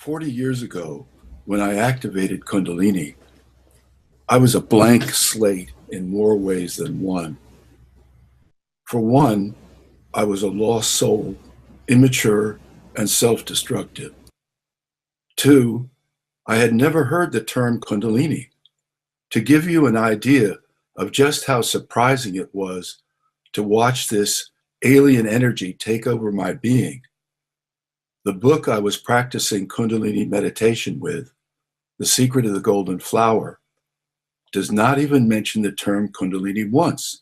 40 years ago, when I activated Kundalini, I was a blank slate in more ways than one. For one, I was a lost soul, immature and self-destructive. Two, I had never heard the term Kundalini. To give you an idea of just how surprising it was to watch this alien energy take over my being, the book I was practicing Kundalini meditation with, The Secret of the Golden Flower, does not even mention the term Kundalini once,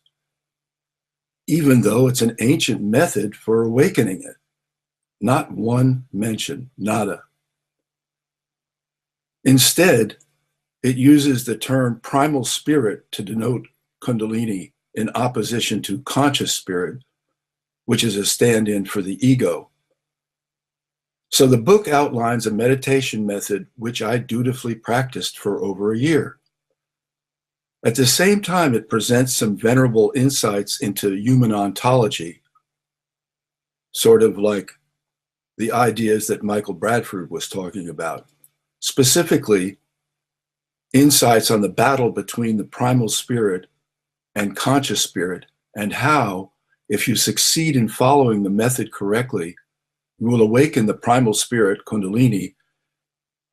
even though it's an ancient method for awakening it. Not one mention, nada. Instead, it uses the term primal spirit to denote Kundalini in opposition to conscious spirit, which is a stand-in for the ego. So the book outlines a meditation method which I dutifully practiced for over a year. At the same time, it presents some venerable insights into human ontology, sort of like the ideas that Michael Bradford was talking about. Specifically, insights on the battle between the primal spirit and conscious spirit, and how, if you succeed in following the method correctly, you will awaken the primal spirit, Kundalini,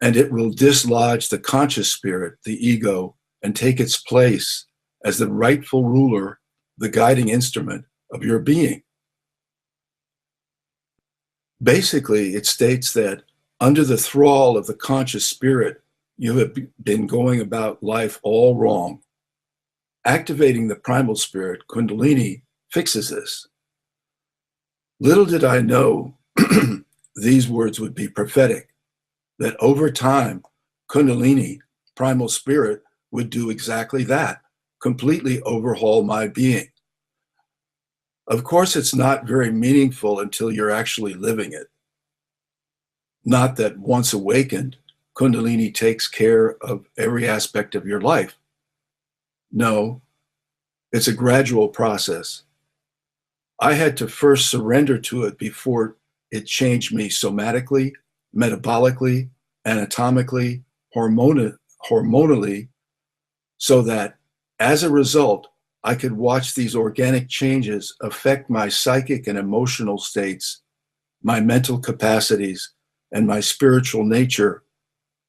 and it will dislodge the conscious spirit, the ego, and take its place as the rightful ruler, the guiding instrument of your being. Basically, it states that under the thrall of the conscious spirit, you have been going about life all wrong. Activating the primal spirit, Kundalini, fixes this. Little did I know these words would be prophetic, that over time, Kundalini, primal spirit, would do exactly that, completely overhaul my being. Of course, it's not very meaningful until you're actually living it. Not that once awakened, Kundalini takes care of every aspect of your life. No, it's a gradual process. I had to first surrender to it before it changed me somatically, metabolically, anatomically, hormonally, so that as a result, I could watch these organic changes affect my psychic and emotional states, my mental capacities, and my spiritual nature,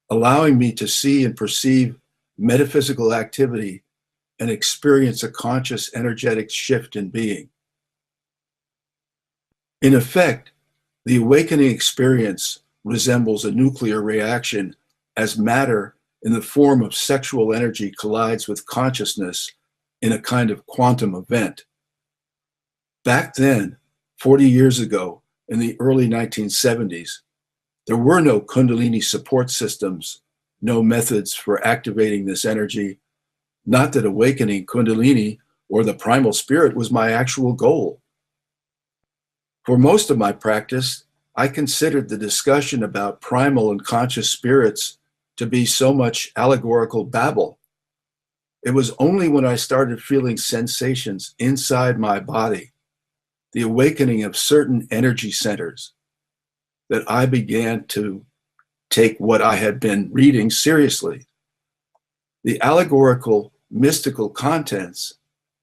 allowing me to see and perceive metaphysical activity and experience a conscious energetic shift in being. In effect, the awakening experience resembles a nuclear reaction as matter in the form of sexual energy collides with consciousness in a kind of quantum event. Back then, 40 years ago, in the early 1970s, there were no Kundalini support systems, no methods for activating this energy, not that awakening Kundalini or the primal spirit was my actual goal. For most of my practice, I considered the discussion about primal and conscious spirits to be so much allegorical babble. It was only when I started feeling sensations inside my body, the awakening of certain energy centers, that I began to take what I had been reading seriously. The allegorical, mystical contents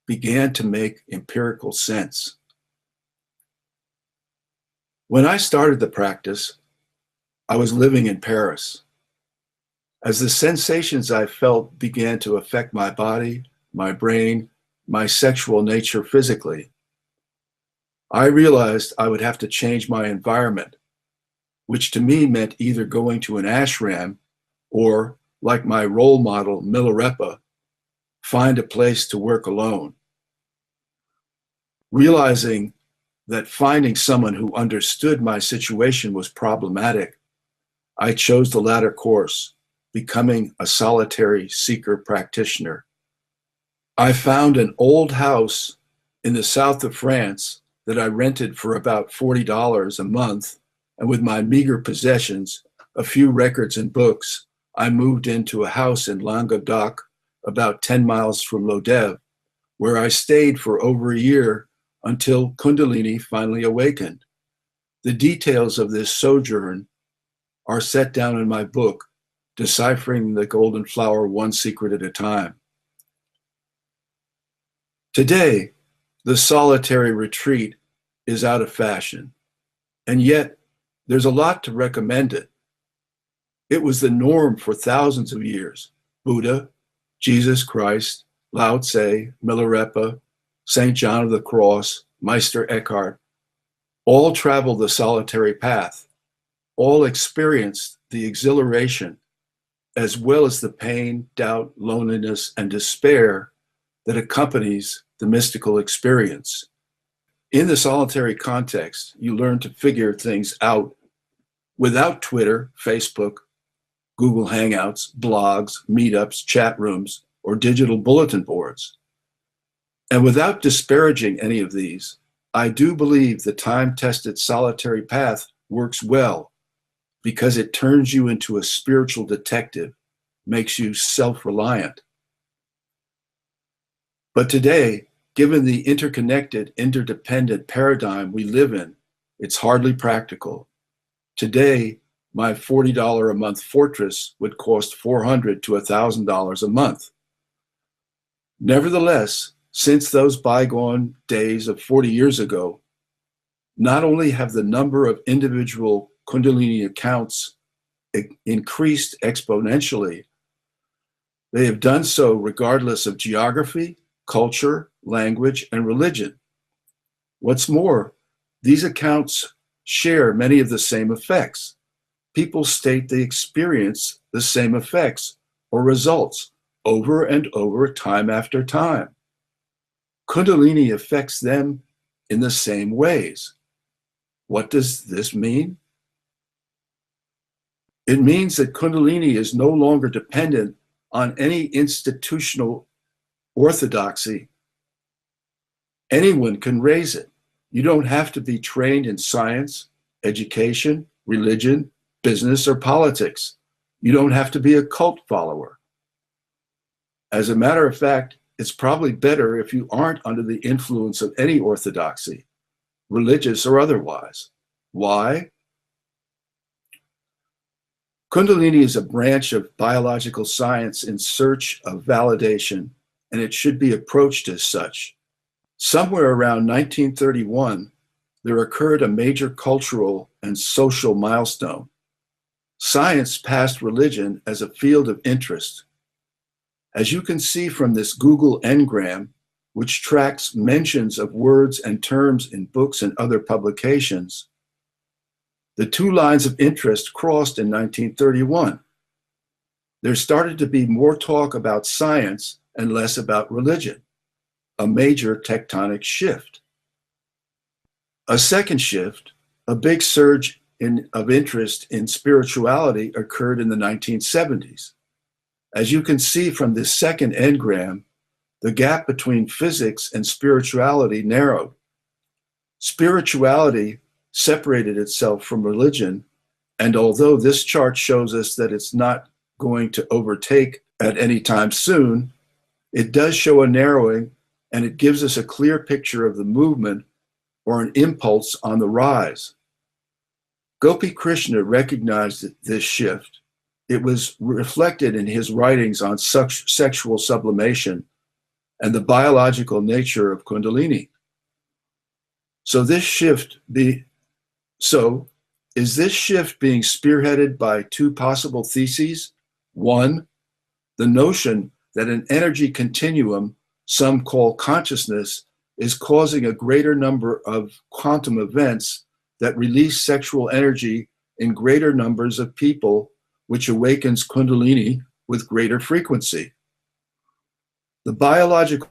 began to make empirical sense. When I started the practice, I was living in Paris. As the sensations I felt began to affect my body, my brain, my sexual nature physically, I realized I would have to change my environment, which to me meant either going to an ashram or, like my role model, Milarepa, find a place to work alone. Realizing that finding someone who understood my situation was problematic, I chose the latter course, becoming a solitary seeker practitioner. I found an old house in the south of France that I rented for about $40 a month, and with my meager possessions, a few records and books, I moved into a house in Languedoc, about 10 miles from Lodève, where I stayed for over a year until Kundalini finally awakened. The details of this sojourn are set down in my book, Deciphering the Golden Flower One Secret at a Time. Today, the solitary retreat is out of fashion, and yet there's a lot to recommend it. It was the norm for thousands of years. Buddha, Jesus Christ, Lao Tse, Milarepa, St. John of the Cross, Meister Eckhart, all traveled the solitary path, all experienced the exhilaration, as well as the pain, doubt, loneliness, and despair that accompanies the mystical experience. In the solitary context, you learn to figure things out without Twitter, Facebook, Google Hangouts, blogs, meetups, chat rooms, or digital bulletin boards. And without disparaging any of these, I do believe the time-tested solitary path works well because it turns you into a spiritual detective, makes you self-reliant. But today, given the interconnected, interdependent paradigm we live in, it's hardly practical. Today, my $40 a month fortress would cost $400 to $1,000 a month. Nevertheless, since those bygone days of 40 years ago, not only have the number of individual Kundalini accounts increased exponentially, they have done so regardless of geography, culture, language, and religion. What's more, these accounts share many of the same effects. People state they experience the same effects or results over and over, time after time. Kundalini affects them in the same ways. What does this mean? It means that Kundalini is no longer dependent on any institutional orthodoxy. Anyone can raise it. You don't have to be trained in science, education, religion, business, or politics. You don't have to be a cult follower. As a matter of fact, it's probably better if you aren't under the influence of any orthodoxy, religious or otherwise. Why? Kundalini is a branch of biological science in search of validation, and it should be approached as such. Somewhere around 1931, there occurred a major cultural and social milestone. Science passed religion as a field of interest. As you can see from this Google Ngram, which tracks mentions of words and terms in books and other publications, the two lines of interest crossed in 1931. There started to be more talk about science and less about religion, a major tectonic shift. A second shift, a big surge of interest in spirituality, occurred in the 1970s. As you can see from this second engram, the gap between physics and spirituality narrowed. Spirituality separated itself from religion, and although this chart shows us that it's not going to overtake at any time soon, it does show a narrowing, and it gives us a clear picture of the movement or an impulse on the rise. Gopi Krishna recognized this shift. It was reflected in his writings on sexual sublimation and the biological nature of Kundalini. Is this shift being spearheaded by two possible theses? One, the notion that an energy continuum, some call consciousness, is causing a greater number of quantum events that release sexual energy in greater numbers of people, which awakens Kundalini with greater frequency. The biological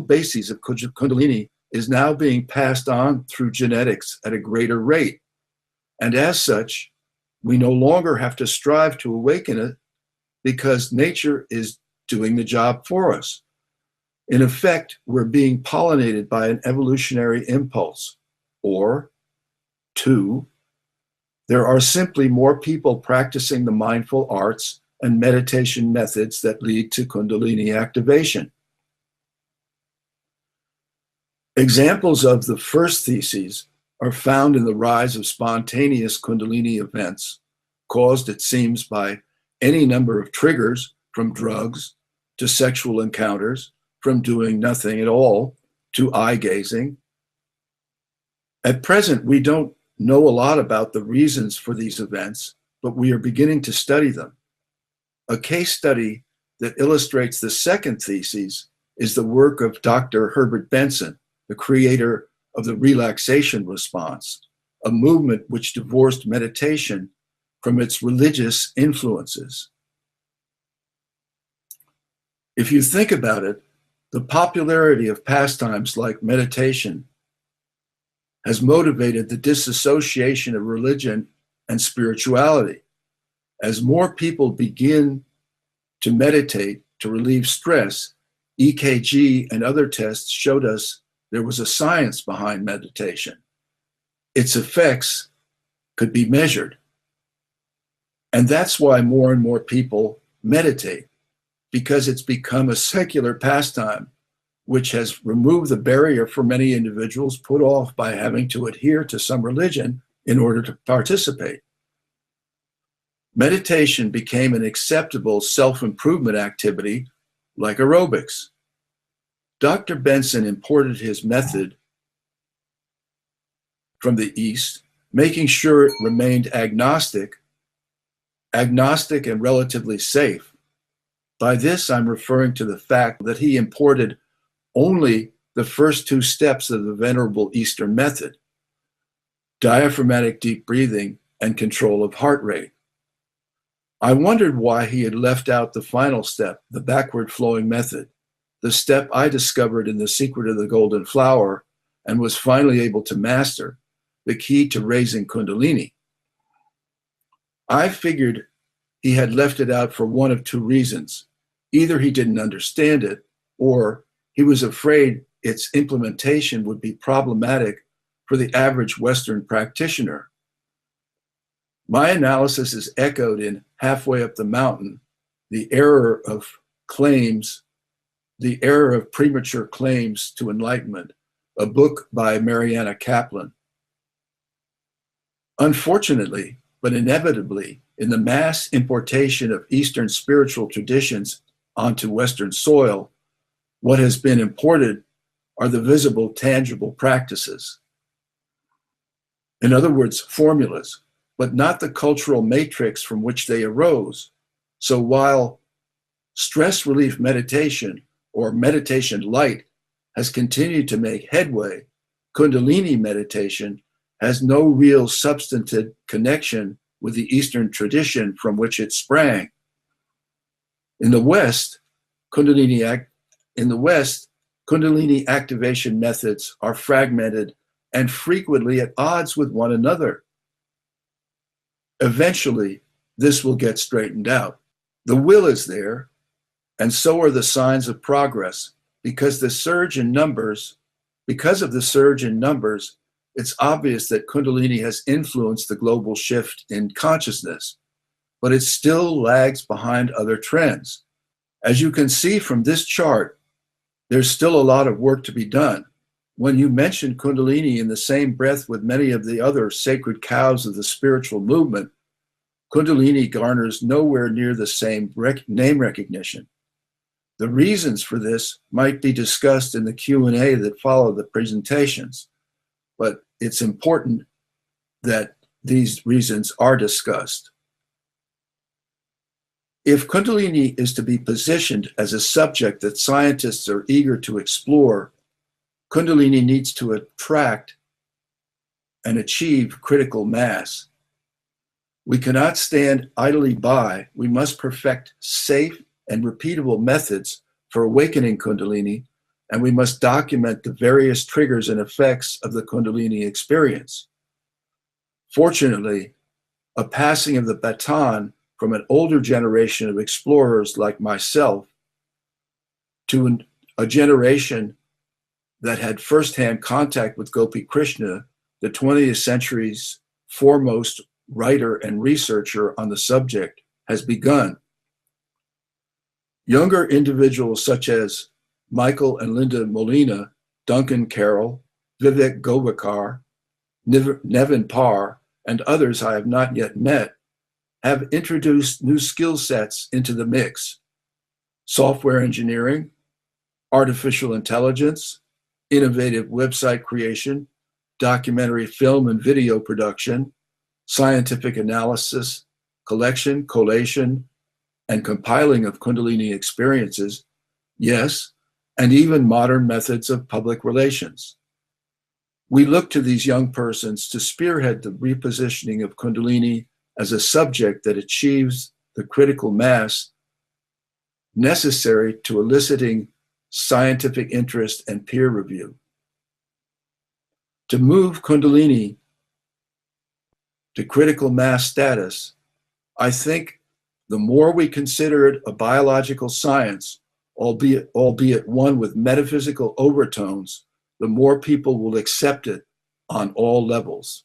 basis of Kundalini is now being passed on through genetics at a greater rate. And as such, we no longer have to strive to awaken it because nature is doing the job for us. In effect, we're being pollinated by an evolutionary impulse. Or, two, there are simply more people practicing the mindful arts and meditation methods that lead to Kundalini activation. Examples of the first theses are found in the rise of spontaneous Kundalini events, caused, it seems, by any number of triggers, from drugs to sexual encounters, from doing nothing at all to eye gazing. At present, we don't know a lot about the reasons for these events, but we are beginning to study them. A case study that illustrates the second thesis is the work of Dr. Herbert Benson, the creator of the relaxation response, a movement which divorced meditation from its religious influences. If you think about it, the popularity of pastimes like meditation has motivated the disassociation of religion and spirituality. As more people begin to meditate to relieve stress, EKG and other tests showed us there was a science behind meditation. Its effects could be measured. And that's why more and more people meditate, because it's become a secular pastime, which has removed the barrier for many individuals put off by having to adhere to some religion in order to participate. Meditation became an acceptable self-improvement activity like aerobics. Dr. Benson imported his method from the East, making sure it remained agnostic and relatively safe. By this, I'm referring to the fact that he imported only the first two steps of the Venerable Eastern method: diaphragmatic deep breathing and control of heart rate. I wondered why he had left out the final step, the backward flowing method, the step I discovered in The Secret of the Golden Flower and was finally able to master, the key to raising Kundalini. I figured he had left it out for one of two reasons. Either he didn't understand it, or he was afraid its implementation would be problematic for the average Western practitioner. My analysis is echoed in Halfway Up the Mountain, the error of premature claims to enlightenment, a book by Mariana Kaplan. Unfortunately, but inevitably, in the mass importation of Eastern spiritual traditions onto Western soil, what has been imported are the visible, tangible practices. In other words, formulas, but not the cultural matrix from which they arose. So while stress relief meditation or meditation light has continued to make headway, Kundalini meditation has no real substantive connection with the Eastern tradition from which it sprang. In the West, Kundalini activation methods are fragmented and frequently at odds with one another. Eventually, this will get straightened out. The will is there, and so are the signs of progress. Because of the surge in numbers, it's obvious that Kundalini has influenced the global shift in consciousness, but it still lags behind other trends. As you can see from this chart, there's still a lot of work to be done. When you mention Kundalini in the same breath with many of the other sacred cows of the spiritual movement, Kundalini garners nowhere near the same name recognition. The reasons for this might be discussed in the Q&A that follow the presentations, but it's important that these reasons are discussed. If Kundalini is to be positioned as a subject that scientists are eager to explore, Kundalini needs to attract and achieve critical mass. We cannot stand idly by. We must perfect safe and repeatable methods for awakening Kundalini, and we must document the various triggers and effects of the Kundalini experience. Fortunately, a passing of the baton from an older generation of explorers like myself to a generation that had firsthand contact with Gopi Krishna, the 20th century's foremost writer and researcher on the subject, has begun. Younger individuals such as Michael and Linda Molina, Duncan Carroll, Vivek Govakar, Nevin Parr, and others I have not yet met, have introduced new skill sets into the mix: software engineering, artificial intelligence, innovative website creation, documentary film and video production, scientific analysis, collection, collation, and compiling of Kundalini experiences, yes, and even modern methods of public relations. We look to these young persons to spearhead the repositioning of Kundalini as a subject that achieves the critical mass necessary to eliciting scientific interest and peer review. To move Kundalini to critical mass status, I think the more we consider it a biological science, albeit one with metaphysical overtones, the more people will accept it on all levels.